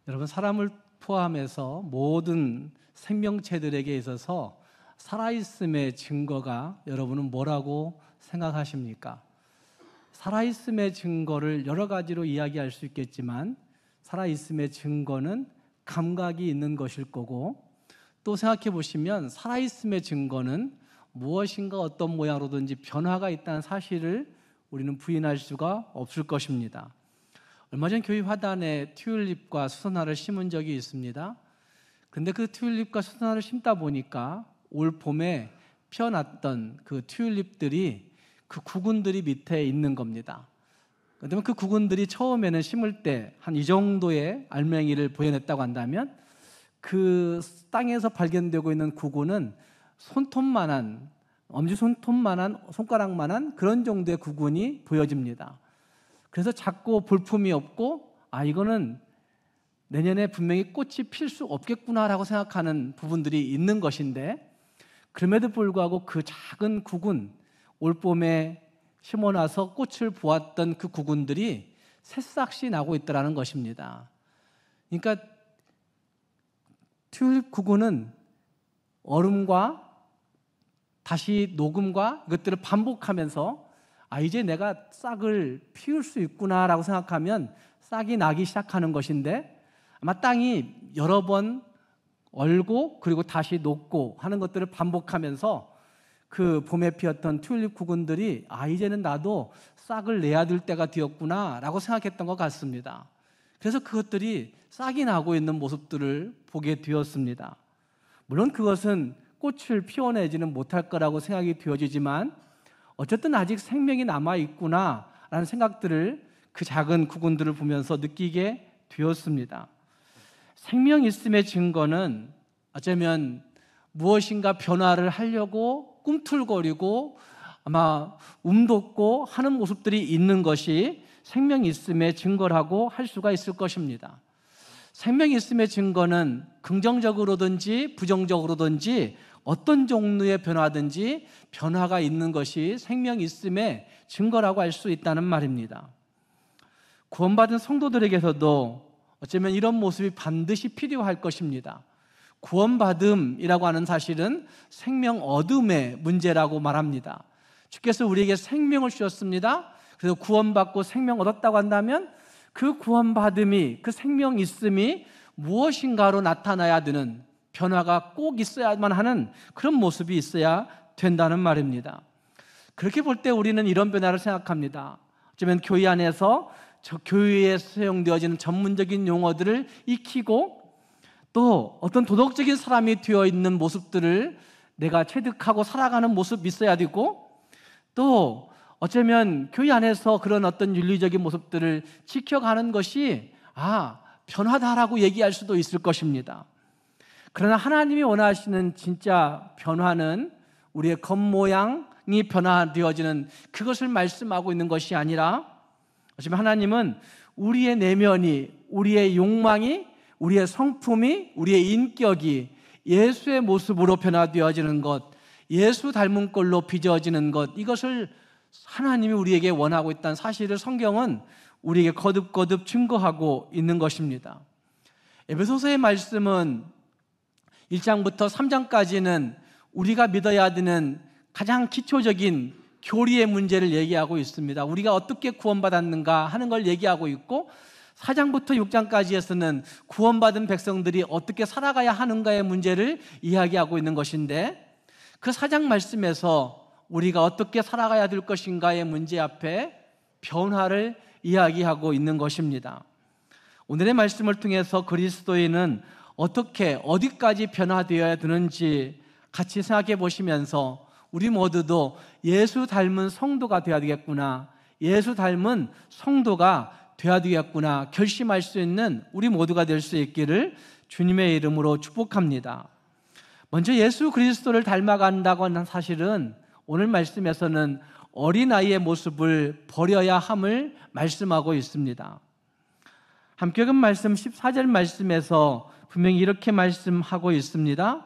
여러분, 사람을 포함해서 모든 생명체들에게 있어서 살아있음의 증거가 여러분은 뭐라고 생각하십니까? 살아있음의 증거를 여러 가지로 이야기할 수 있겠지만 살아있음의 증거는 감각이 있는 것일 거고, 또 생각해 보시면 살아있음의 증거는 무엇인가 어떤 모양으로든지 변화가 있다는 사실을 우리는 부인할 수가 없을 것입니다. 얼마 전 교회 화단에 튤립과 수선화를 심은 적이 있습니다. 그런데 그 튤립과 수선화를 심다 보니까 올 봄에 피어났던 그 튤립들이 그 구근들이 밑에 있는 겁니다. 그러면 그 구근들이 처음에는 심을 때 한 이 정도의 알맹이를 보여냈다고 한다면 그 땅에서 발견되고 있는 구근은 손톱만한, 엄지손톱만한, 손가락만한 그런 정도의 구근이 보여집니다. 그래서 자꾸 볼품이 없고 이거는 내년에 분명히 꽃이 필 수 없겠구나라고 생각하는 부분들이 있는 것인데, 그럼에도 불구하고 그 작은 구근, 올봄에 심어놔서 꽃을 보았던 그 구근들이 새싹이 나고 있더라는 것입니다. 그러니까 튤립 구근은 얼음과 다시 녹음과 이것들을 반복하면서 이제 내가 싹을 피울 수 있구나라고 생각하면 싹이 나기 시작하는 것인데, 아마 땅이 여러 번 얼고 그리고 다시 녹고 하는 것들을 반복하면서 그 봄에 피었던 튤립 구근들이 이제는 나도 싹을 내야 될 때가 되었구나 라고 생각했던 것 같습니다. 그래서 그것들이 싹이 나고 있는 모습들을 보게 되었습니다. 물론 그것은 꽃을 피워내지는 못할 거라고 생각이 되어지지만 어쨌든 아직 생명이 남아있구나 라는 생각들을 그 작은 구근들을 보면서 느끼게 되었습니다. 생명 있음의 증거는 어쩌면 무엇인가 변화를 하려고 꿈틀거리고 아마 움돋고 하는 모습들이 있는 것이 생명 있음의 증거라고 할 수가 있을 것입니다. 생명 있음의 증거는 긍정적으로든지 부정적으로든지 어떤 종류의 변화든지 변화가 있는 것이 생명 있음의 증거라고 할 수 있다는 말입니다. 구원받은 성도들에게서도 어쩌면 이런 모습이 반드시 필요할 것입니다. 구원받음이라고 하는 사실은 생명 얻음의 문제라고 말합니다. 주께서 우리에게 생명을 주셨습니다. 그래서 구원받고 생명 얻었다고 한다면 그 구원받음이, 그 생명 있음이 무엇인가로 나타나야 되는, 변화가 꼭 있어야만 하는 그런 모습이 있어야 된다는 말입니다. 그렇게 볼 때 우리는 이런 변화를 생각합니다. 어쩌면 교회 안에서 저 교회에 사용되어지는 전문적인 용어들을 익히고 또 어떤 도덕적인 사람이 되어 있는 모습들을 내가 체득하고 살아가는 모습이 있어야 되고, 또 어쩌면 교회 안에서 그런 어떤 윤리적인 모습들을 지켜가는 것이 변화다라고 얘기할 수도 있을 것입니다. 그러나 하나님이 원하시는 진짜 변화는 우리의 겉모양이 변화되어지는 그것을 말씀하고 있는 것이 아니라, 어쩌면 하나님은 우리의 내면이, 우리의 욕망이, 우리의 성품이, 우리의 인격이 예수의 모습으로 변화되어지는 것, 예수 닮은 꼴로 빚어지는 것, 이것을 하나님이 우리에게 원하고 있다는 사실을 성경은 우리에게 거듭거듭 증거하고 있는 것입니다. 에베소서의 말씀은 1장부터 3장까지는 우리가 믿어야 되는 가장 기초적인 교리의 문제를 얘기하고 있습니다. 우리가 어떻게 구원받았는가 하는 걸 얘기하고 있고, 4장부터 6장까지에서는 구원받은 백성들이 어떻게 살아가야 하는가의 문제를 이야기하고 있는 것인데, 그 4장 말씀에서 우리가 어떻게 살아가야 될 것인가의 문제 앞에 변화를 이야기하고 있는 것입니다. 오늘의 말씀을 통해서 그리스도인은 어떻게, 어디까지 변화되어야 되는지 같이 생각해 보시면서 우리 모두도 예수 닮은 성도가 되어야 되겠구나, 예수 닮은 성도가 되어야 되겠구나 결심할 수 있는 우리 모두가 될 수 있기를 주님의 이름으로 축복합니다. 먼저 예수 그리스도를 닮아간다고 하는 사실은 오늘 말씀에서는 어린아이의 모습을 버려야 함을 말씀하고 있습니다. 함께 읽은 말씀 14절 말씀에서 분명히 이렇게 말씀하고 있습니다.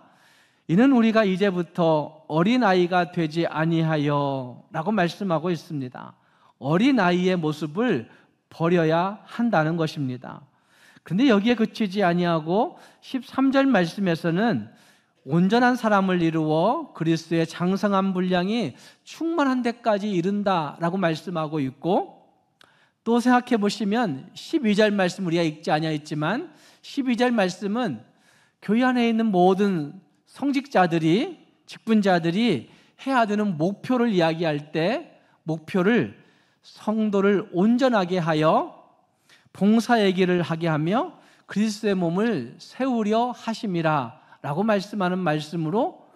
이는 우리가 이제부터 어린아이가 되지 아니하여 라고 말씀하고 있습니다. 어린아이의 모습을 버려야 한다는 것입니다. 그런데 여기에 그치지 아니하고 13절 말씀에서는 온전한 사람을 이루어 그리스도의 장성한 분량이 충만한 데까지 이른다라고 말씀하고 있고, 또 생각해 보시면 12절 말씀 우리가 읽지 아니하였지만 12절 말씀은 교회 안에 있는 모든 성직자들이, 직분자들이 해야 되는 목표를 이야기할 때 목표를 성도를 온전하게 하여 봉사의 길을 하게 하며 그리스도의 몸을 세우려 하심이라 라고 말씀하는 말씀으로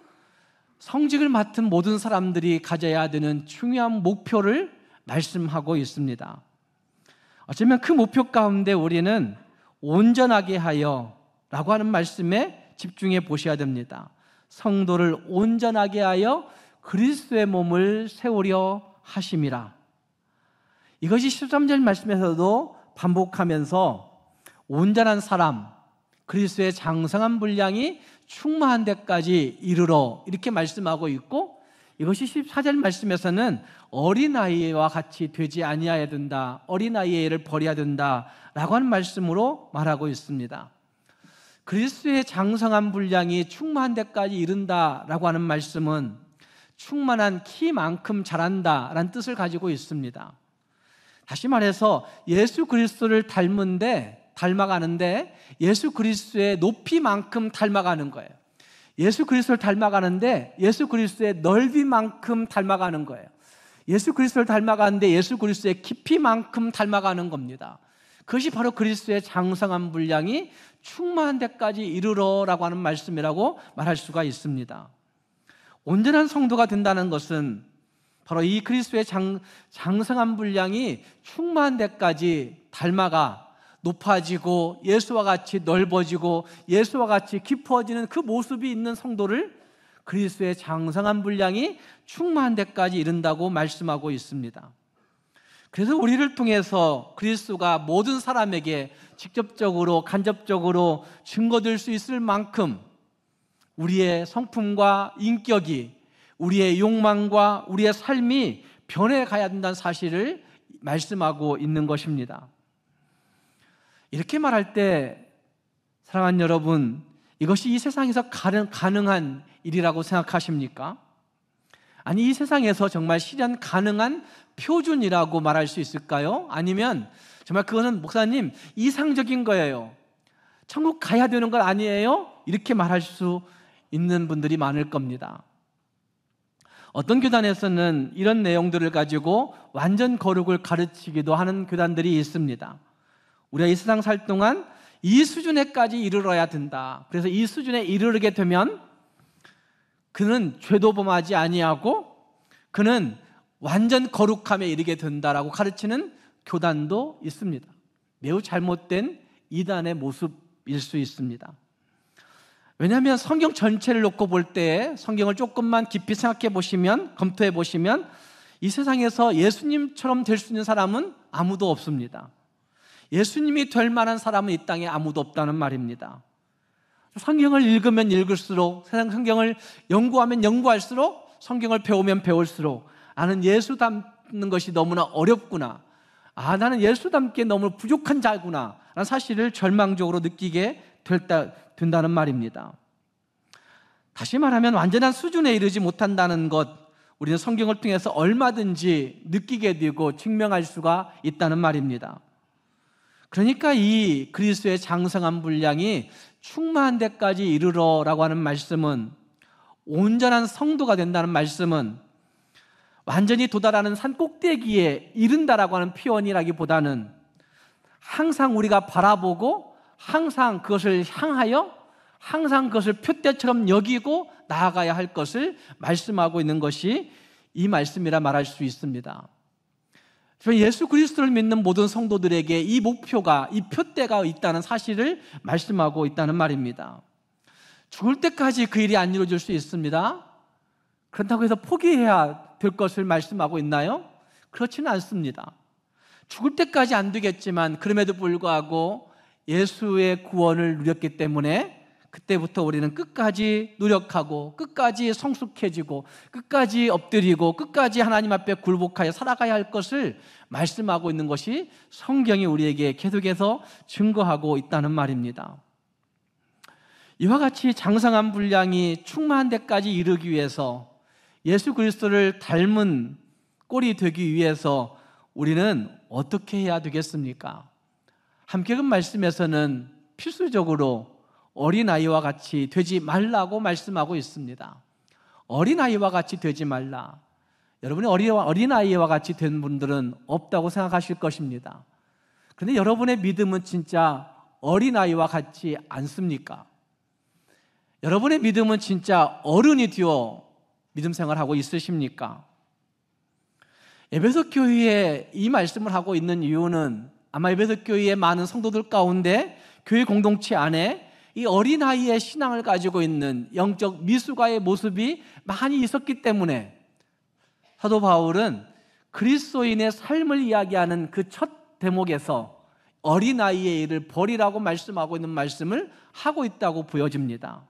성직을 맡은 모든 사람들이 가져야 되는 중요한 목표를 말씀하고 있습니다. 어쩌면 그 목표 가운데 우리는 온전하게 하여 라고 하는 말씀에 집중해 보셔야 됩니다. 성도를 온전하게 하여 그리스도의 몸을 세우려 하심이라. 이것이 13절 말씀에서도 반복하면서 온전한 사람, 그리스도의 장성한 분량이 충만한 데까지 이르러 이렇게 말씀하고 있고, 이것이 14절 말씀에서는 어린아이와 같이 되지 아니하여야 된다, 어린아이의 애를 버려야 된다 라고 하는 말씀으로 말하고 있습니다. 그리스도의 장성한 분량이 충만한 데까지 이른다라고 하는 말씀은 충만한 키만큼 자란다 라는 뜻을 가지고 있습니다. 다시 말해서 예수 그리스도를 닮아가는데 예수 그리스도의 높이만큼 닮아가는 거예요. 예수 그리스도를 닮아가는데 예수 그리스도의 넓이만큼 닮아가는 거예요. 예수 그리스도를 닮아가는데 예수 그리스도의 깊이만큼 닮아가는 겁니다. 그것이 바로 그리스도의 장성한 분량이 충만한 데까지 이르러라고 하는 말씀이라고 말할 수가 있습니다. 온전한 성도가 된다는 것은 바로 이 그리스도의 장성한 분량이 충만한 데까지 닮아가 높아지고 예수와 같이 넓어지고 예수와 같이 깊어지는 그 모습이 있는 성도를 그리스도의 장성한 분량이 충만한 데까지 이른다고 말씀하고 있습니다. 그래서 우리를 통해서 그리스도가 모든 사람에게 직접적으로 간접적으로 증거될 수 있을 만큼 우리의 성품과 인격이, 우리의 욕망과 우리의 삶이 변해가야 된다는 사실을 말씀하고 있는 것입니다. 이렇게 말할 때 사랑하는 여러분, 이것이 이 세상에서 가능한 일이라고 생각하십니까? 아니, 이 세상에서 정말 실현 가능한 표준이라고 말할 수 있을까요? 아니면 정말 그거는 목사님 이상적인 거예요, 천국 가야 되는 건 아니에요? 이렇게 말할 수 있는 분들이 많을 겁니다. 어떤 교단에서는 이런 내용들을 가지고 완전 거룩을 가르치기도 하는 교단들이 있습니다. 우리가 이 세상 살 동안 이 수준에까지 이르러야 된다. 그래서 이 수준에 이르르게 되면 그는 죄도 범하지 아니하고 그는 완전 거룩함에 이르게 된다라고 가르치는 교단도 있습니다. 매우 잘못된 이단의 모습일 수 있습니다. 왜냐하면 성경 전체를 놓고 볼 때 성경을 조금만 깊이 생각해 보시면, 검토해 보시면 이 세상에서 예수님처럼 될 수 있는 사람은 아무도 없습니다. 예수님이 될 만한 사람은 이 땅에 아무도 없다는 말입니다. 성경을 읽으면 읽을수록, 세상 성경을 연구하면 연구할수록, 성경을 배우면 배울수록 나는 예수 닮는 것이 너무나 어렵구나, 나는 예수 닮기에 너무 부족한 자구나 라는 사실을 절망적으로 느끼게 된다는 말입니다. 다시 말하면 완전한 수준에 이르지 못한다는 것, 우리는 성경을 통해서 얼마든지 느끼게 되고 증명할 수가 있다는 말입니다. 그러니까 이 그리스도의 장성한 분량이 충만한 데까지 이르러라고 하는 말씀은, 온전한 성도가 된다는 말씀은 완전히 도달하는 산 꼭대기에 이른다라고 하는 표현이라기보다는 항상 우리가 바라보고 항상 그것을 향하여 항상 그것을 표대처럼 여기고 나아가야 할 것을 말씀하고 있는 것이 이 말씀이라 말할 수 있습니다. 예수 그리스도를 믿는 모든 성도들에게 이 목표가, 이 표대가 있다는 사실을 말씀하고 있다는 말입니다. 죽을 때까지 그 일이 안 이루어질 수 있습니다. 그렇다고 해서 포기해야 될 것을 말씀하고 있나요? 그렇지는 않습니다. 죽을 때까지 안 되겠지만 그럼에도 불구하고 예수의 구원을 누렸기 때문에 그때부터 우리는 끝까지 노력하고 끝까지 성숙해지고 끝까지 엎드리고 끝까지 하나님 앞에 굴복하여 살아가야 할 것을 말씀하고 있는 것이 성경이 우리에게 계속해서 증거하고 있다는 말입니다. 이와 같이 장성한 분량이 충만한 데까지 이르기 위해서 예수 그리스도를 닮은 꼴이 되기 위해서 우리는 어떻게 해야 되겠습니까? 함께금 말씀에서는 필수적으로 어린아이와 같이 되지 말라고 말씀하고 있습니다. 어린아이와 같이 되지 말라. 여러분이 어린아이와 같이 된 분들은 없다고 생각하실 것입니다. 그런데 여러분의 믿음은 진짜 어린아이와 같지 않습니까? 여러분의 믿음은 진짜 어른이 되어 믿음 생활하고 있으십니까? 에베소 교회에 이 말씀을 하고 있는 이유는 아마 에베소 교회의 많은 성도들 가운데 교회 공동체 안에 이 어린아이의 신앙을 가지고 있는 영적 미숙아의 모습이 많이 있었기 때문에 사도 바울은 그리스도인의 삶을 이야기하는 그 첫 대목에서 어린아이의 일을 버리라고 말씀하고 있는 말씀을 하고 있다고 보여집니다.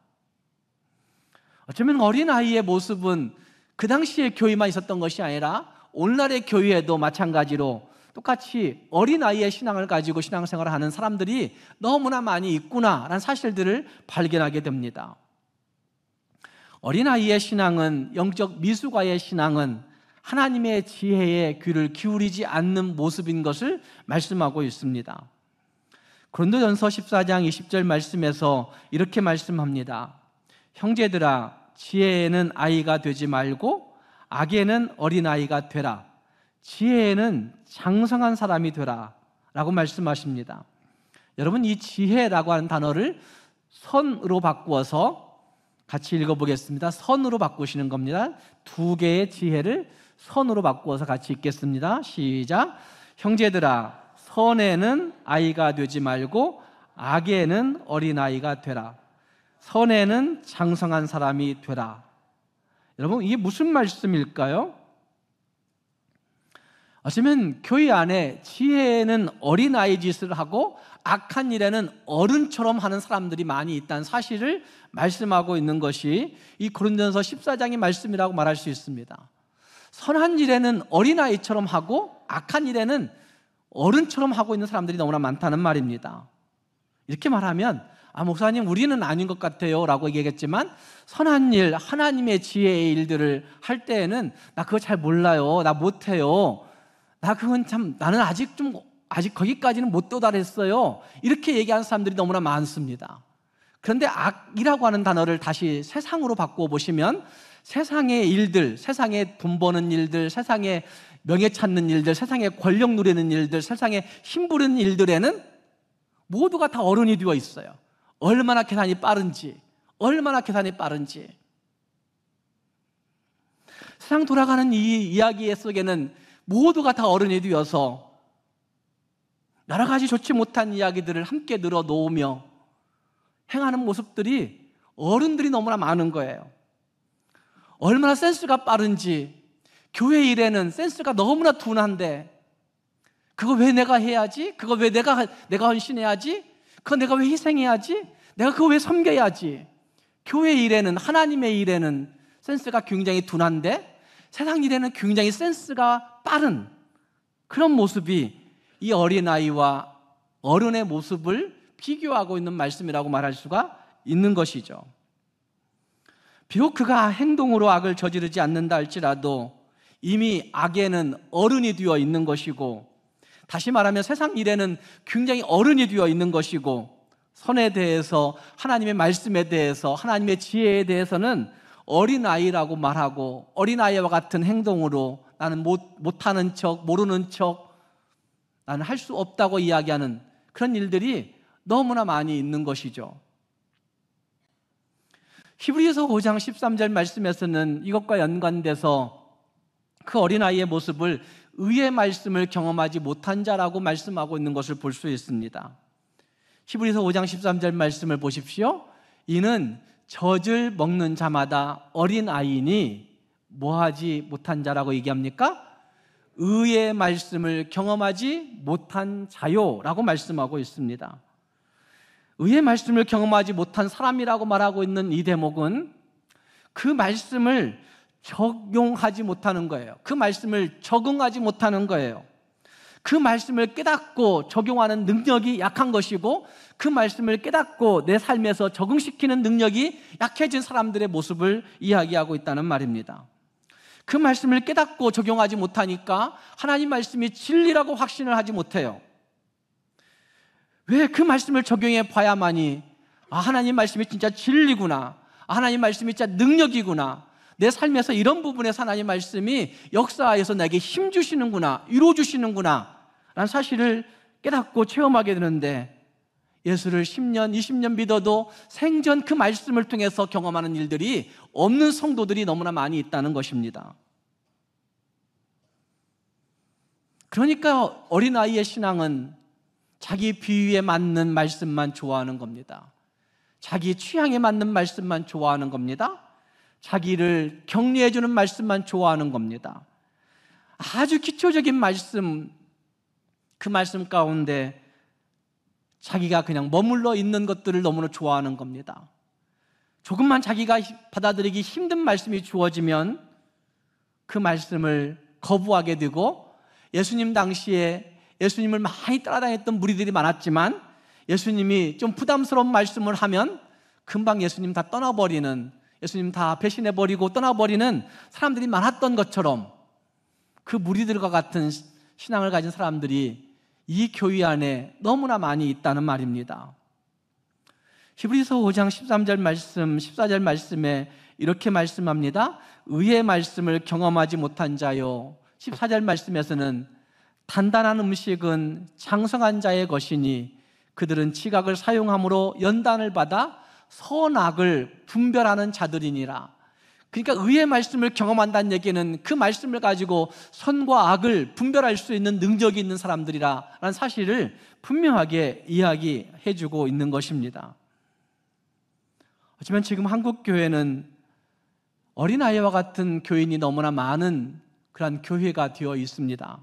어쩌면 어린아이의 모습은 그 당시에 교회만 있었던 것이 아니라 오늘날의 교회에도 마찬가지로 똑같이 어린아이의 신앙을 가지고 신앙생활을 하는 사람들이 너무나 많이 있구나라는 사실들을 발견하게 됩니다. 어린아이의 신앙은, 영적 미숙아의 신앙은 하나님의 지혜에 귀를 기울이지 않는 모습인 것을 말씀하고 있습니다. 고린도전서 14장 20절 말씀에서 이렇게 말씀합니다. 형제들아, 지혜에는 아이가 되지 말고 악에는 어린아이가 되라. 지혜에는 장성한 사람이 되라 라고 말씀하십니다. 여러분, 이 지혜라고 하는 단어를 선으로 바꾸어서 같이 읽어보겠습니다. 선으로 바꾸시는 겁니다. 두 개의 지혜를 선으로 바꾸어서 같이 읽겠습니다. 시작. 형제들아, 선에는 아이가 되지 말고 악에는 어린아이가 되라. 선에는 장성한 사람이 되라. 여러분, 이게 무슨 말씀일까요? 어쩌면 교회 안에 지혜에는 어린아이 짓을 하고 악한 일에는 어른처럼 하는 사람들이 많이 있다는 사실을 말씀하고 있는 것이 이 고린도전서 14장의 말씀이라고 말할 수 있습니다. 선한 일에는 어린아이처럼 하고 악한 일에는 어른처럼 하고 있는 사람들이 너무나 많다는 말입니다. 이렇게 말하면 목사님 우리는 아닌 것 같아요 라고 얘기했지만 선한 일, 하나님의 지혜의 일들을 할 때에는 나 그거 잘 몰라요, 나 못해요, 나는 아직 거기까지는 못 도달했어요, 이렇게 얘기하는 사람들이 너무나 많습니다. 그런데 악이라고 하는 단어를 다시 세상으로 바꾸어 보시면 세상의 일들, 세상에 돈 버는 일들, 세상에 명예 찾는 일들, 세상에 권력 누리는 일들, 세상에 힘 부리는 일들에는 모두가 다 어른이 되어 있어요. 얼마나 계산이 빠른지. 세상 돌아가는 이 이야기 속에는 모두가 다 어른이 되어서 여러 가지 좋지 못한 이야기들을 함께 늘어놓으며 행하는 모습들이 어른들이 너무나 많은 거예요. 얼마나 센스가 빠른지. 교회 일에는 센스가 너무나 둔한데 그거 왜 내가 해야지? 그거 왜 내가 헌신해야지? 그거 내가 왜 희생해야지? 내가 그거 왜 섬겨야지? 교회 일에는, 하나님의 일에는 센스가 굉장히 둔한데 세상 일에는 굉장히 센스가 빠른 그런 모습이 이 어린아이와 어른의 모습을 비교하고 있는 말씀이라고 말할 수가 있는 것이죠. 비록 그가 행동으로 악을 저지르지 않는다 할지라도 이미 악에는 어른이 되어 있는 것이고, 다시 말하면 세상 일에는 굉장히 어른이 되어 있는 것이고, 선에 대해서, 하나님의 말씀에 대해서, 하나님의 지혜에 대해서는 어린아이라고 말하고 어린아이와 같은 행동으로 나는 못하는 척, 모르는 척, 나는 할 수 없다고 이야기하는 그런 일들이 너무나 많이 있는 것이죠. 히브리서 5장 13절 말씀에서는 이것과 연관돼서 그 어린아이의 모습을 의의 말씀을 경험하지 못한 자라고 말씀하고 있는 것을 볼 수 있습니다. 히브리서 5장 13절 말씀을 보십시오. 이는 젖을 먹는 자마다 어린아이니 뭐하지 못한 자라고 얘기합니까? 의의 말씀을 경험하지 못한 자요 라고 말씀하고 있습니다. 의의 말씀을 경험하지 못한 사람이라고 말하고 있는 이 대목은 그 말씀을 적용하지 못하는 거예요. 그 말씀을 적응하지 못하는 거예요. 그 말씀을 깨닫고 적용하는 능력이 약한 것이고, 그 말씀을 깨닫고 내 삶에서 적응시키는 능력이 약해진 사람들의 모습을 이야기하고 있다는 말입니다. 그 말씀을 깨닫고 적용하지 못하니까 하나님 말씀이 진리라고 확신을 하지 못해요. 왜 그 말씀을 적용해 봐야만이 하나님 말씀이 진짜 진리구나, 하나님 말씀이 진짜 능력이구나, 내 삶에서 이런 부분에서 하나님 말씀이 역사에서 내게 힘 주시는구나, 이루어 주시는구나 라는 사실을 깨닫고 체험하게 되는데, 예수를 10년, 20년 믿어도 생전 그 말씀을 통해서 경험하는 일들이 없는 성도들이 너무나 많이 있다는 것입니다. 그러니까 어린아이의 신앙은 자기 비위에 맞는 말씀만 좋아하는 겁니다. 자기 취향에 맞는 말씀만 좋아하는 겁니다. 자기를 격려해 주는 말씀만 좋아하는 겁니다. 아주 기초적인 말씀, 그 말씀 가운데 자기가 그냥 머물러 있는 것들을 너무나 좋아하는 겁니다. 조금만 자기가 받아들이기 힘든 말씀이 주어지면 그 말씀을 거부하게 되고, 예수님 당시에 예수님을 많이 따라다녔던 무리들이 많았지만 예수님이 좀 부담스러운 말씀을 하면 금방 예수님 다 떠나버리는, 예수님 다 배신해버리고 떠나버리는 사람들이 많았던 것처럼, 그 무리들과 같은 신앙을 가진 사람들이 이 교회 안에 너무나 많이 있다는 말입니다. 히브리서 5장 13절 말씀, 14절 말씀에 이렇게 말씀합니다. 의의 말씀을 경험하지 못한 자요, 14절 말씀에서는 단단한 음식은 장성한 자의 것이니 그들은 지각을 사용함으로 연단을 받아 선악을 분별하는 자들이니라. 그러니까 의의 말씀을 경험한다는 얘기는 그 말씀을 가지고 선과 악을 분별할 수 있는 능력이 있는 사람들이라는 사실을 분명하게 이야기해 주고 있는 것입니다. 하지만 지금 한국 교회는 어린아이와 같은 교인이 너무나 많은 그런 교회가 되어 있습니다.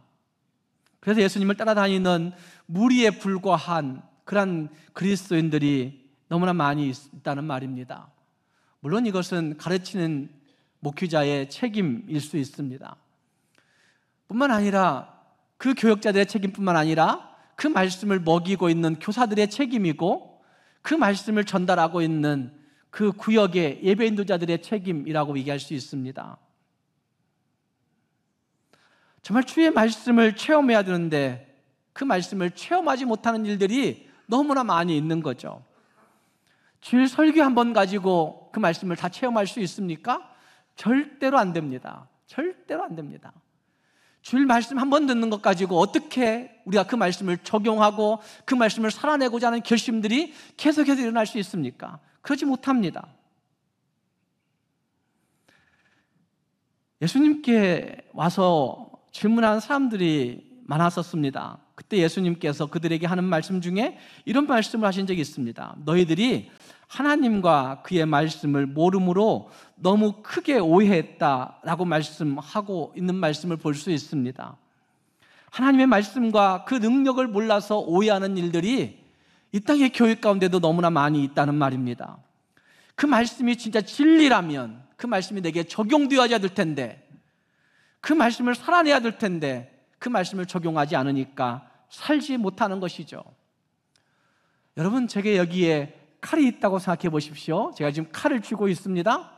그래서 예수님을 따라다니는 무리에 불과한 그런 그리스도인들이 너무나 많이 있다는 말입니다. 물론 이것은 가르치는 목회자의 책임일 수 있습니다. 뿐만 아니라 그 교역자들의 책임뿐만 아니라 그 말씀을 먹이고 있는 교사들의 책임이고, 그 말씀을 전달하고 있는 그 구역의 예배 인도자들의 책임이라고 얘기할 수 있습니다. 정말 주의 말씀을 체험해야 되는데 그 말씀을 체험하지 못하는 일들이 너무나 많이 있는 거죠. 주일 설교 한 번 가지고 그 말씀을 다 체험할 수 있습니까? 절대로 안 됩니다. 절대로 안 됩니다. 주일 말씀 한 번 듣는 것 가지고 어떻게 우리가 그 말씀을 적용하고 그 말씀을 살아내고자 하는 결심들이 계속해서 일어날 수 있습니까? 그러지 못합니다. 예수님께 와서 질문하는 사람들이 많았었습니다. 그때 예수님께서 그들에게 하는 말씀 중에 이런 말씀을 하신 적이 있습니다. 너희들이 하나님과 그의 말씀을 모름으로 너무 크게 오해했다라고 말씀하고 있는 말씀을 볼 수 있습니다. 하나님의 말씀과 그 능력을 몰라서 오해하는 일들이 이 땅의 교회 가운데도 너무나 많이 있다는 말입니다. 그 말씀이 진짜 진리라면 그 말씀이 내게 적용되어야 될 텐데, 그 말씀을 살아내야 될 텐데 그 말씀을 적용하지 않으니까 살지 못하는 것이죠. 여러분, 제게 여기에 칼이 있다고 생각해 보십시오. 제가 지금 칼을 쥐고 있습니다.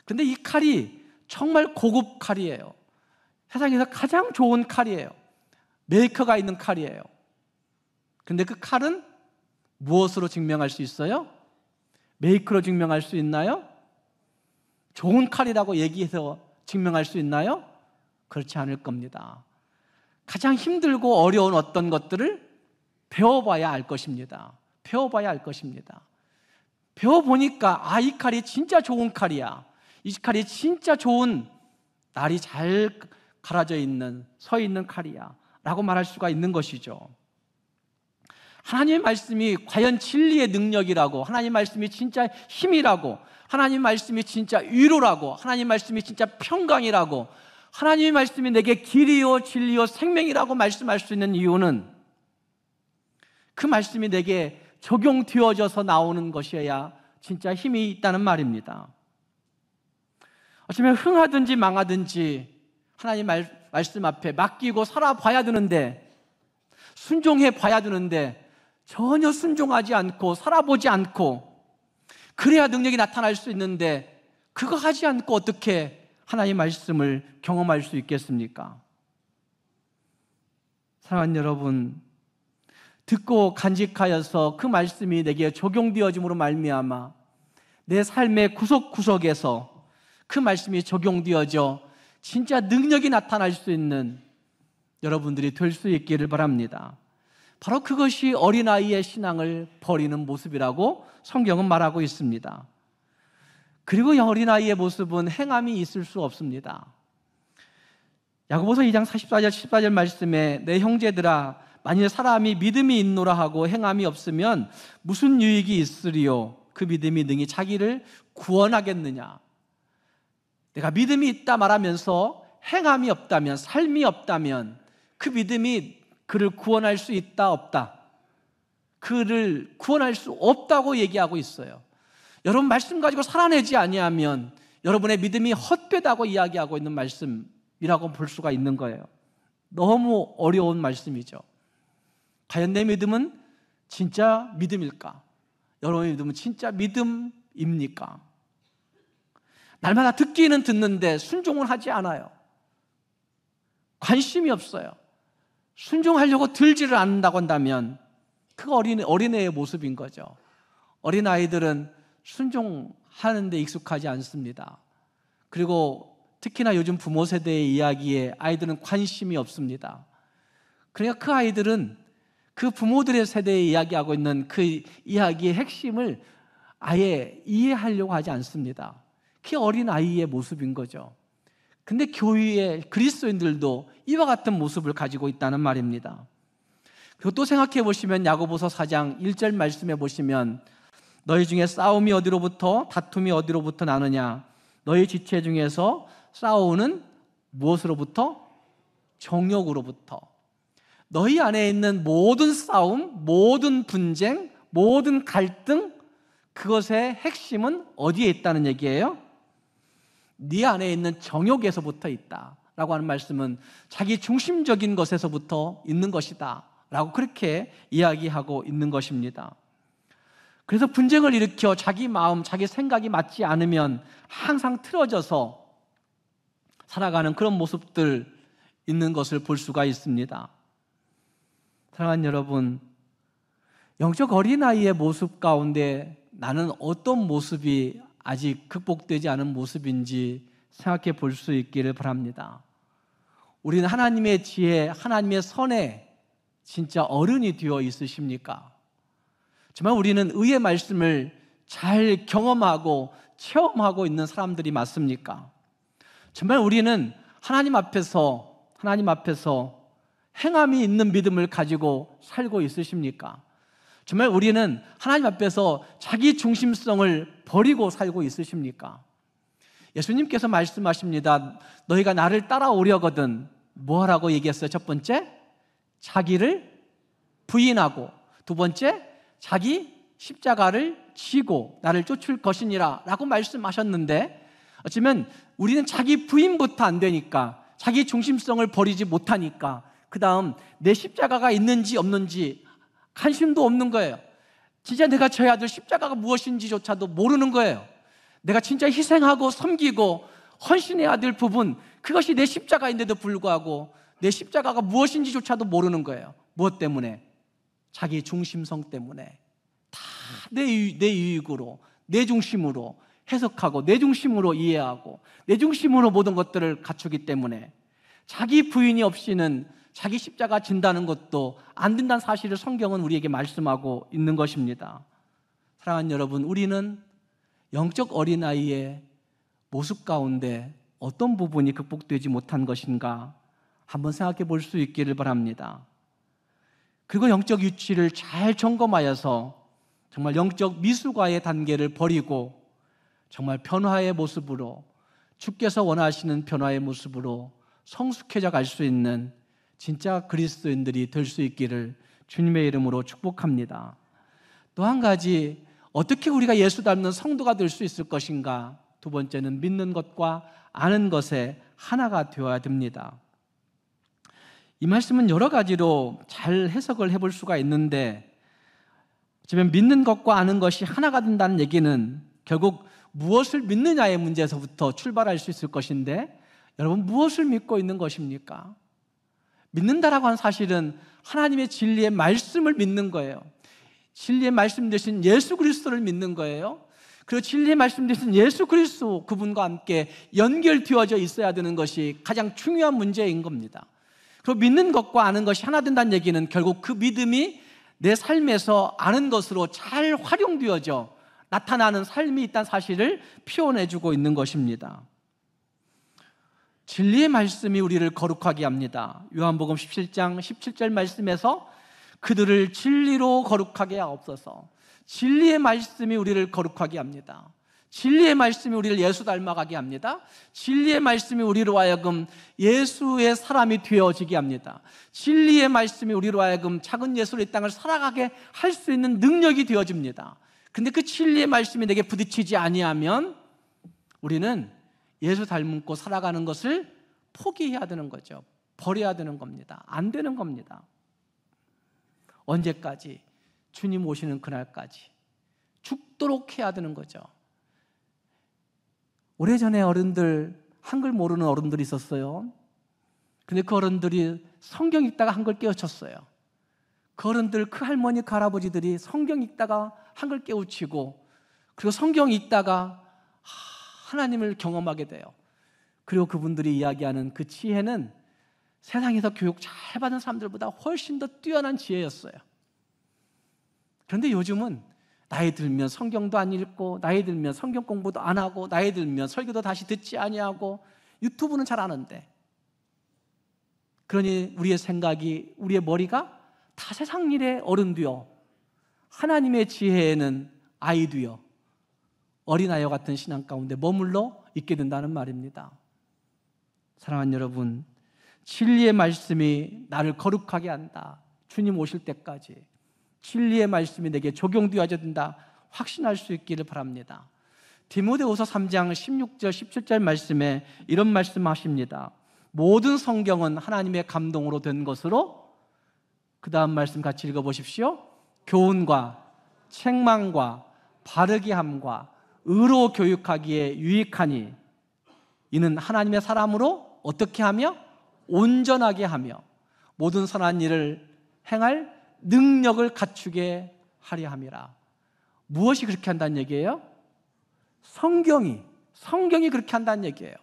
근데 이 칼이 정말 고급 칼이에요. 세상에서 가장 좋은 칼이에요. 메이커가 있는 칼이에요. 근데 그 칼은 무엇으로 증명할 수 있어요? 메이커로 증명할 수 있나요? 좋은 칼이라고 얘기해서 증명할 수 있나요? 그렇지 않을 겁니다. 가장 힘들고 어려운 어떤 것들을 배워봐야 알 것입니다. 배워봐야 알 것입니다. 배워보니까 이 칼이 진짜 좋은 칼이야, 이 칼이 진짜 좋은, 날이 잘 갈아져 있는, 서 있는 칼이야 라고 말할 수가 있는 것이죠. 하나님의 말씀이 과연 진리의 능력이라고, 하나님의 말씀이 진짜 힘이라고, 하나님의 말씀이 진짜 위로라고, 하나님의 말씀이 진짜 평강이라고, 하나님의 말씀이 내게 길이요 진리요 생명이라고 말씀할 수 있는 이유는 그 말씀이 내게 적용되어져서 나오는 것이어야 진짜 힘이 있다는 말입니다. 어쩌면 흥하든지 망하든지 하나님 말씀 앞에 맡기고 살아봐야 되는데, 순종해 봐야 되는데 전혀 순종하지 않고 살아보지 않고, 그래야 능력이 나타날 수 있는데 그거 하지 않고 어떻게 하나님의 말씀을 경험할 수 있겠습니까? 사랑하는 여러분, 듣고 간직하여서 그 말씀이 내게 적용되어짐으로 말미암아 내 삶의 구석구석에서 그 말씀이 적용되어져 진짜 능력이 나타날 수 있는 여러분들이 될 수 있기를 바랍니다. 바로 그것이 어린아이의 신앙을 버리는 모습이라고 성경은 말하고 있습니다. 그리고 어린아이의 모습은 행함이 있을 수 없습니다. 야고보서 2장 44절 14절 말씀에 내 형제들아 만일 사람이 믿음이 있노라 하고 행함이 없으면 무슨 유익이 있으리요? 그 믿음이 능히 자기를 구원하겠느냐? 내가 믿음이 있다 말하면서 행함이 없다면, 삶이 없다면 그 믿음이 그를 구원할 수 있다 없다? 그를 구원할 수 없다고 얘기하고 있어요. 여러분 말씀 가지고 살아내지 아니하면 여러분의 믿음이 헛되다고 이야기하고 있는 말씀이라고 볼 수가 있는 거예요. 너무 어려운 말씀이죠. 과연 내 믿음은 진짜 믿음일까? 여러분의 믿음은 진짜 믿음입니까? 날마다 듣기는 듣는데 순종을 하지 않아요. 관심이 없어요. 순종하려고 들지를 않는다고 한다면 그거 어린애의 모습인 거죠. 어린아이들은 순종하는 데 익숙하지 않습니다. 그리고 특히나 요즘 부모 세대의 이야기에 아이들은 관심이 없습니다. 그러니까 그 아이들은 그 부모들의 세대에 이야기하고 있는 그 이야기의 핵심을 아예 이해하려고 하지 않습니다. 그게 어린아이의 모습인 거죠. 근데 교회의 그리스도인들도 이와 같은 모습을 가지고 있다는 말입니다. 그리고 또 생각해 보시면 야고보서 4장 1절 말씀해 보시면 너희 중에 싸움이 어디로부터 다툼이 어디로부터 나느냐? 너희 지체 중에서 싸우는 무엇으로부터? 정욕으로부터. 너희 안에 있는 모든 싸움, 모든 분쟁, 모든 갈등, 그것의 핵심은 어디에 있다는 얘기예요? 네 안에 있는 정욕에서부터 있다라고 하는 말씀은 자기 중심적인 것에서부터 있는 것이다 라고 그렇게 이야기하고 있는 것입니다. 그래서 분쟁을 일으켜 자기 마음, 자기 생각이 맞지 않으면 항상 틀어져서 살아가는 그런 모습들 있는 것을 볼 수가 있습니다. 사랑하는 여러분, 영적 어린아이의 모습 가운데 나는 어떤 모습이 아직 극복되지 않은 모습인지 생각해 볼 수 있기를 바랍니다. 우리는 하나님의 지혜, 하나님의 선에 진짜 어른이 되어 있으십니까? 정말 우리는 의의 말씀을 잘 경험하고 체험하고 있는 사람들이 맞습니까? 정말 우리는 하나님 앞에서 행함이 있는 믿음을 가지고 살고 있으십니까? 정말 우리는 하나님 앞에서 자기 중심성을 버리고 살고 있으십니까? 예수님께서 말씀하십니다. 너희가 나를 따라오려거든 뭐하라고 얘기했어요? 첫 번째, 자기를 부인하고, 두 번째, 자기 십자가를 지고 나를 쫓을 것이니라 라고 말씀하셨는데, 어쩌면 우리는 자기 부인부터 안 되니까, 자기 중심성을 버리지 못하니까 그 다음 내 십자가가 있는지 없는지 관심도 없는 거예요. 진짜 내가 져야 될 십자가가 무엇인지조차도 모르는 거예요. 내가 진짜 희생하고 섬기고 헌신해야 될 부분, 그것이 내 십자가인데도 불구하고 내 십자가가 무엇인지조차도 모르는 거예요. 무엇 때문에? 자기 중심성 때문에. 다 내 유익으로, 내 중심으로 해석하고 내 중심으로 이해하고 내 중심으로 모든 것들을 갖추기 때문에 자기 부인이 없이는 자기 십자가 진다는 것도 안 된다는 사실을 성경은 우리에게 말씀하고 있는 것입니다. 사랑하는 여러분, 우리는 영적 어린아이의 모습 가운데 어떤 부분이 극복되지 못한 것인가 한번 생각해 볼 수 있기를 바랍니다. 그리고 영적 유치를 잘 점검하여서 정말 영적 미숙아의 단계를 버리고 정말 변화의 모습으로, 주께서 원하시는 변화의 모습으로 성숙해져 갈 수 있는 진짜 그리스도인들이 될 수 있기를 주님의 이름으로 축복합니다. 또 한 가지, 어떻게 우리가 예수 닮는 성도가 될 수 있을 것인가? 두 번째는 믿는 것과 아는 것에 하나가 되어야 됩니다. 이 말씀은 여러 가지로 잘 해석을 해볼 수가 있는데, 어쩌면 믿는 것과 아는 것이 하나가 된다는 얘기는 결국 무엇을 믿느냐의 문제에서부터 출발할 수 있을 것인데, 여러분 무엇을 믿고 있는 것입니까? 믿는다라고 하는 사실은 하나님의 진리의 말씀을 믿는 거예요. 진리의 말씀 되신 예수 그리스도를 믿는 거예요. 그리고 진리의 말씀 되신 예수 그리스도, 그분과 함께 연결되어져 있어야 되는 것이 가장 중요한 문제인 겁니다. 그리고 믿는 것과 아는 것이 하나 된다는 얘기는 결국 그 믿음이 내 삶에서 아는 것으로 잘 활용되어져 나타나는 삶이 있다는 사실을 표현해주고 있는 것입니다. 진리의 말씀이 우리를 거룩하게 합니다. 요한복음 17장 17절 말씀에서 그들을 진리로 거룩하게 하옵소서. 진리의 말씀이 우리를 거룩하게 합니다. 진리의 말씀이 우리를 예수 닮아가게 합니다. 진리의 말씀이 우리로 하여금 예수의 사람이 되어지게 합니다. 진리의 말씀이 우리로 하여금 작은 예수로 이 땅을 살아가게 할 수 있는 능력이 되어집니다. 근데 그 진리의 말씀이 내게 부딪히지 아니하면 우리는 예수 닮고 살아가는 것을 포기해야 되는 거죠. 버려야 되는 겁니다. 안 되는 겁니다. 언제까지? 주님 오시는 그날까지 죽도록 해야 되는 거죠. 오래전에 어른들, 한글 모르는 어른들이 있었어요. 근데 그 어른들이 성경 읽다가 한글 깨우쳤어요. 그 어른들, 그 할머니, 그 할아버지들이 성경 읽다가 한글 깨우치고, 그리고 성경 읽다가 하나님을 경험하게 돼요. 그리고 그분들이 이야기하는 그 지혜는 세상에서 교육 잘 받은 사람들보다 훨씬 더 뛰어난 지혜였어요. 그런데 요즘은 나이 들면 성경도 안 읽고, 나이 들면 성경 공부도 안 하고, 나이 들면 설교도 다시 듣지 아니하고, 유튜브는 잘 아는데, 그러니 우리의 생각이, 우리의 머리가 다 세상 일에 어른 되어 하나님의 지혜에는 아이 되어 어린아이와 같은 신앙 가운데 머물러 있게 된다는 말입니다. 사랑하는 여러분, 진리의 말씀이 나를 거룩하게 한다. 주님 오실 때까지 진리의 말씀이 내게 적용되어야 된다. 확신할 수 있기를 바랍니다. 디모데후서 3장 16절 17절 말씀에 이런 말씀하십니다. 모든 성경은 하나님의 감동으로 된 것으로, 그 다음 말씀 같이 읽어보십시오. 교훈과 책망과 바르게 함과 의로 교육하기에 유익하니 이는 하나님의 사람으로 어떻게 하며? 온전하게 하며 모든 선한 일을 행할 능력을 갖추게 하려 함이라. 무엇이 그렇게 한다는 얘기예요? 성경이 그렇게 한다는 얘기예요.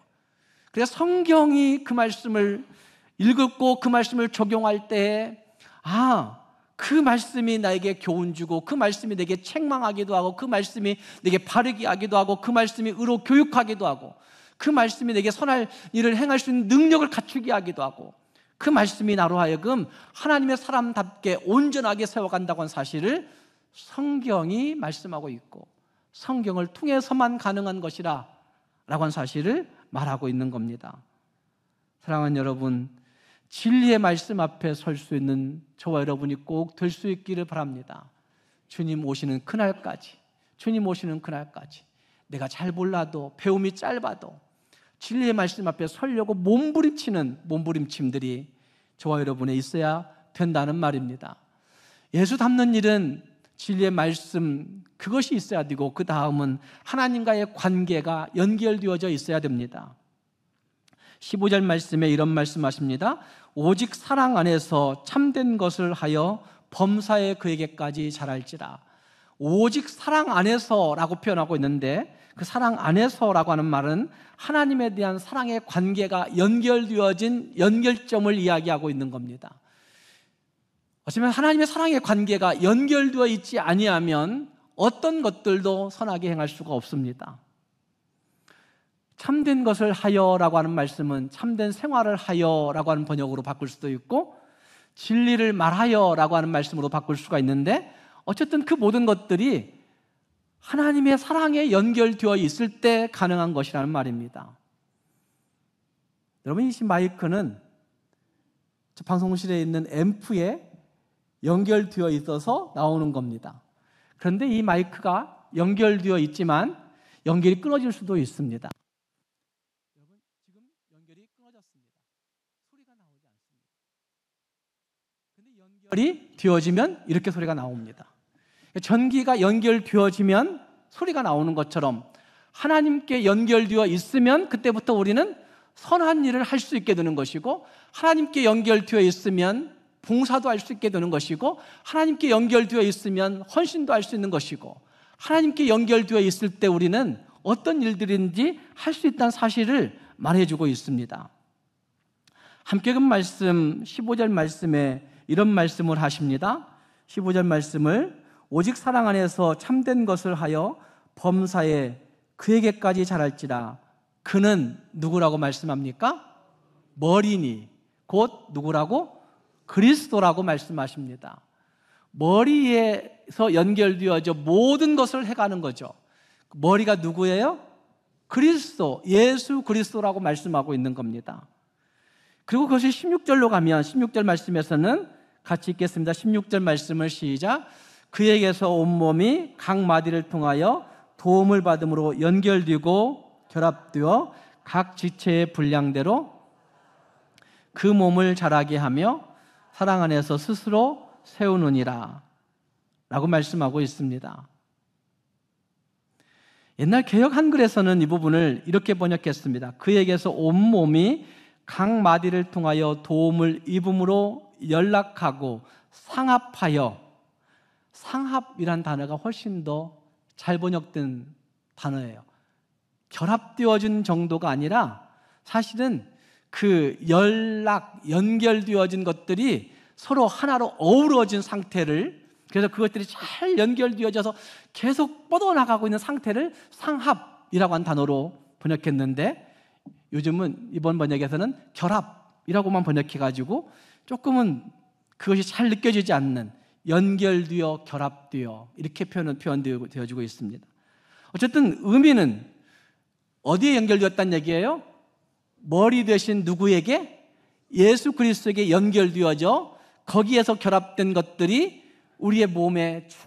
그래서 성경이 그 말씀을 읽고 그 말씀을 적용할 때에 그 말씀이 나에게 교훈 주고, 그 말씀이 내게 책망하기도 하고, 그 말씀이 내게 바르게 하기도 하고, 그 말씀이 의로 교육하기도 하고, 그 말씀이 내게 선할 일을 행할 수 있는 능력을 갖추게 하기도 하고, 그 말씀이 나로 하여금 하나님의 사람답게 온전하게 세워간다고 하는 사실을 성경이 말씀하고 있고, 성경을 통해서만 가능한 것이라 라고 하는 사실을 말하고 있는 겁니다. 사랑하는 여러분, 진리의 말씀 앞에 설 수 있는 저와 여러분이 꼭 될 수 있기를 바랍니다. 주님 오시는 그날까지, 주님 오시는 그날까지 내가 잘 몰라도, 배움이 짧아도 진리의 말씀 앞에 서려고 몸부림침들이 저와 여러분에 있어야 된다는 말입니다. 예수 닮는 일은 진리의 말씀, 그것이 있어야 되고, 그 다음은 하나님과의 관계가 연결되어져 있어야 됩니다. 15절 말씀에 이런 말씀하십니다. 오직 사랑 안에서 참된 것을 하여 범사에 그에게까지 자랄지라. 오직 사랑 안에서라고 표현하고 있는데, 그 사랑 안에서라고 하는 말은 하나님에 대한 사랑의 관계가 연결되어진 연결점을 이야기하고 있는 겁니다. 어쩌면 하나님의 사랑의 관계가 연결되어 있지 아니하면 어떤 것들도 선하게 행할 수가 없습니다. 참된 것을 하여라고 하는 말씀은 참된 생활을 하여라고 하는 번역으로 바꿀 수도 있고, 진리를 말하여라고 하는 말씀으로 바꿀 수가 있는데, 어쨌든 그 모든 것들이 하나님의 사랑에 연결되어 있을 때 가능한 것이라는 말입니다. 여러분, 이 마이크는 방송실에 있는 앰프에 연결되어 있어서 나오는 겁니다. 그런데 이 마이크가 연결되어 있지만 연결이 끊어질 수도 있습니다. 여러분, 지금 연결이 끊어졌습니다. 소리가 나오지 않습니다. 근데 연결이 되어지면 이렇게 소리가 나옵니다. 전기가 연결되어지면 소리가 나오는 것처럼 하나님께 연결되어 있으면 그때부터 우리는 선한 일을 할 수 있게 되는 것이고, 하나님께 연결되어 있으면 봉사도 할 수 있게 되는 것이고, 하나님께 연결되어 있으면 헌신도 할 수 있는 것이고, 하나님께 연결되어 있을 때 우리는 어떤 일들인지 할 수 있다는 사실을 말해주고 있습니다. 함께 그 말씀 15절 말씀에 이런 말씀을 하십니다. 15절 말씀을 오직 사랑 안에서 참된 것을 하여 범사에 그에게까지 자랄지라. 그는 누구라고 말씀합니까? 머리니 곧 누구라고? 그리스도라고 말씀하십니다. 머리에서 연결되어져 모든 것을 해가는 거죠. 머리가 누구예요? 그리스도, 예수 그리스도라고 말씀하고 있는 겁니다. 그리고 그것이 16절로 가면 16절 말씀에서는 같이 읽겠습니다. 16절 말씀을 시작. 그에게서 온몸이 각 마디를 통하여 도움을 받음으로 연결되고 결합되어 각 지체의 분량대로 그 몸을 자라게 하며 사랑 안에서 스스로 세우느니라 라고 말씀하고 있습니다. 옛날 개역 한글에서는 이 부분을 이렇게 번역했습니다. 그에게서 온몸이 각 마디를 통하여 도움을 입음으로 연락하고 상합하여, 상합이란 단어가 훨씬 더 잘 번역된 단어예요. 결합되어진 정도가 아니라 사실은 그 연결되어진 것들이 서로 하나로 어우러진 상태를, 그래서 그것들이 잘 연결되어져서 계속 뻗어나가고 있는 상태를 상합이라고 한 단어로 번역했는데, 요즘은 이번 번역에서는 결합이라고만 번역해가지고 조금은 그것이 잘 느껴지지 않는, 연결되어 결합되어 이렇게 표현되어지고 있습니다. 어쨌든 의미는 어디에 연결되었다는 얘기예요? 머리 되신 누구에게? 예수 그리스도에게 연결되어져 거기에서 결합된 것들이 우리의 몸에 쭉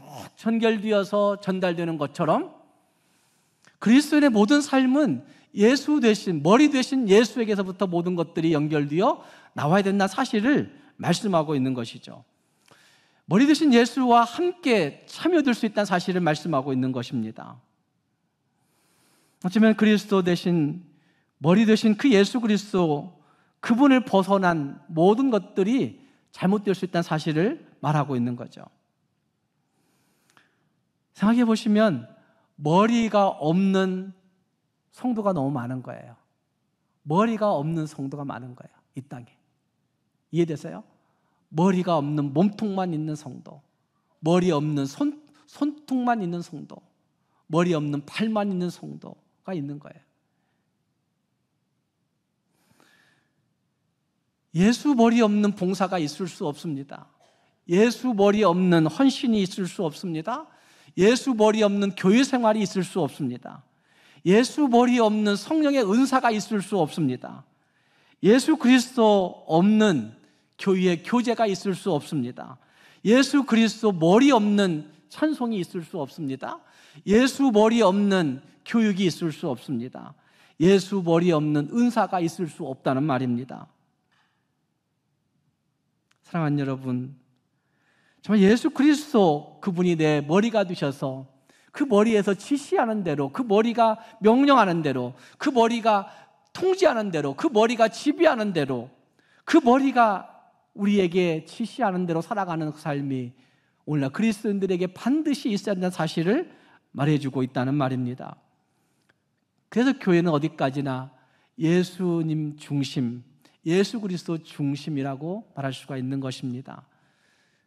연결되어서 전달되는 것처럼 그리스도인의 모든 삶은 예수 되신, 머리 되신 예수에게서부터 모든 것들이 연결되어 나와야 된다는 사실을 말씀하고 있는 것이죠. 머리 되신 예수와 함께 참여될 수 있다는 사실을 말씀하고 있는 것입니다. 어쩌면 그리스도 대신, 머리 되신 그 예수 그리스도, 그분을 벗어난 모든 것들이 잘못될 수 있다는 사실을 말하고 있는 거죠. 생각해 보시면 머리가 없는 성도가 너무 많은 거예요. 머리가 없는 성도가 많은 거예요, 이 땅에. 이해되세요? 머리가 없는 몸통만 있는 성도, 머리 없는 손통만 있는 성도, 머리 없는 팔만 있는 성도가 있는 거예요. 예수 머리 없는 봉사가 있을 수 없습니다. 예수 머리 없는 헌신이 있을 수 없습니다. 예수 머리 없는 교회 생활이 있을 수 없습니다. 예수 머리 없는 성령의 은사가 있을 수 없습니다. 예수 그리스도 없는 교회의 교제가 있을 수 없습니다. 예수 그리스도 머리 없는 찬송이 있을 수 없습니다. 예수 머리 없는 교육이 있을 수 없습니다. 예수 머리 없는 은사가 있을 수 없다는 말입니다. 사랑하는 여러분, 정말 예수 그리스도 그분이 내 머리가 되셔서 그 머리에서 지시하는 대로, 그 머리가 명령하는 대로, 그 머리가 통제하는 대로, 그 머리가 지배하는 대로, 그 머리가 우리에게 지시하는 대로 살아가는 삶이 오늘날 그리스도인들에게 반드시 있어야 한다는 사실을 말해주고 있다는 말입니다. 그래서 교회는 어디까지나 예수님 중심, 예수 그리스도 중심이라고 말할 수가 있는 것입니다.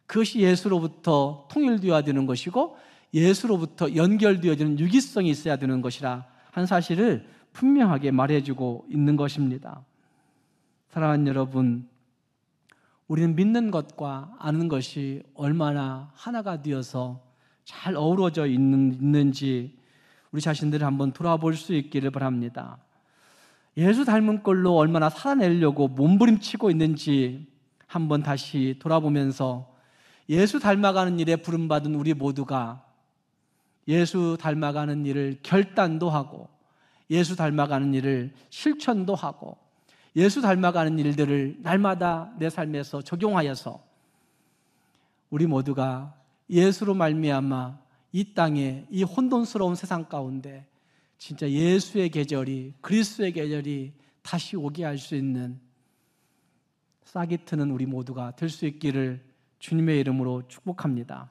그것이 예수로부터 통일되어야 되는 것이고 예수로부터 연결되어지는 유기성이 있어야 되는 것이라 한 사실을 분명하게 말해주고 있는 것입니다. 사랑하는 여러분, 우리는 믿는 것과 아는 것이 얼마나 하나가 되어서 잘 어우러져 있는지 우리 자신들을 한번 돌아볼 수 있기를 바랍니다. 예수 닮은 꼴로 얼마나 살아내려고 몸부림치고 있는지 한번 다시 돌아보면서 예수 닮아가는 일에 부름받은 우리 모두가 예수 닮아가는 일을 결단도 하고 예수 닮아가는 일을 실천도 하고 예수 닮아가는 일들을 날마다 내 삶에서 적용하여서 우리 모두가 예수로 말미암아 이 땅에 이 혼돈스러운 세상 가운데 진짜 예수의 계절이 그리스도의 계절이 다시 오게 할 수 있는 싹이 트는 우리 모두가 될 수 있기를 주님의 이름으로 축복합니다.